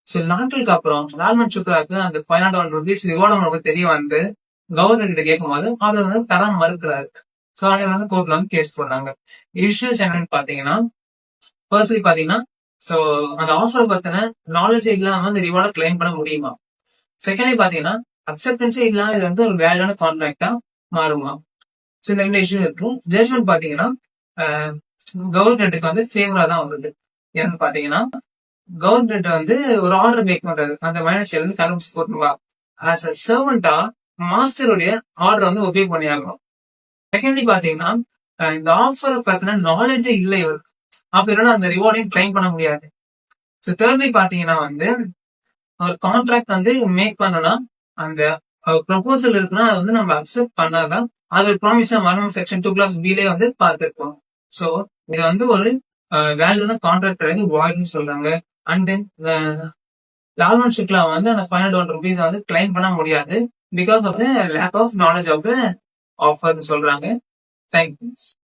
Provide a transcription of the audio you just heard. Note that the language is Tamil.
சில நாட்களுக்கு அப்புறம் லால்மன் சுக்ராக்கு அந்த ₹501 ரிவார்டு நமக்கு தெரிய வந்து கவர்னர் கிட்ட கேட்கும்போது அவர் வந்து தர மறுக்கிறாரு. சோ அவங்க வந்து கோர்ட்ல வந்து கேஸ் போடுறாங்க. இஷ்யூஸ் என்னன்னு பாத்தீங்கன்னா, ஃபர்ஸ்ட்லி பாத்தீங்கன்னா, சோ அந்த ஆஃபர் பத்தின நாலேஜ் இல்லாம அந்த ரிவார்டை கிளைம் பண்ண முடியுமா? செகண்ட்லி பாத்தீங்கன்னா, அக்செப்டன்ஸே இல்லாம இது வந்து ஒரு வேல்யூன கான்ட்ராக்டா மாறுமா? சோ இந்த ரெண்டு இஷ்யூ இருக்கு. ஜட்ஜ்மெண்ட் பாத்தீங்கன்னா கவர்மெண்ட்டுக்கு வந்து ஃபேவரா தான் வருது. ஏன்னு பாத்தீங்கன்னா, கவர்மெண்ட் வந்து ஒரு ஆர்டர் மேக் பண்றாரு. அந்த மைனர் வந்து கரன்சி போட்டுவா. ஆஸ் அ சர்வெண்டா மாஸ்டருடைய ஆர்டர் வந்து ஒபே பண்ணி ஆகணும். செகண்ட்லி பாத்தீங்கன்னா, இந்த ஆஃபர் பத்தின நாலேஜே இல்லை இவருக்கு. அப்ப என்னன்னா அந்த ரிவார்டையும் கிளைம் பண்ண முடியாது. ஸோ தேர்ட்லி பாத்தீங்கன்னா வந்து ஒரு கான்ட்ராக்ட் வந்து மேக் பண்ணனா அந்த ப்ரொபோசல் இருக்குன்னா அதை வந்து நம்ம அக்செப்ட் பண்ணாதான் அது ஒரு ப்ராமிஸா வரணும். செக்ஷன் 2(b) வந்து பார்த்திருப்போம். ஸோ இது வந்து ஒரு வேல்யூன கான்ட்ராக்ட் வாய்ட்னு சொல்றாங்க. அண்ட் தென் லால்மன் சுக்லா வந்து அந்த ₹501 வந்து கிளைம் பண்ண முடியாது because of the lack of knowledge of ஆஃபர்னு சொல்றாங்க. தேங்க்யூ.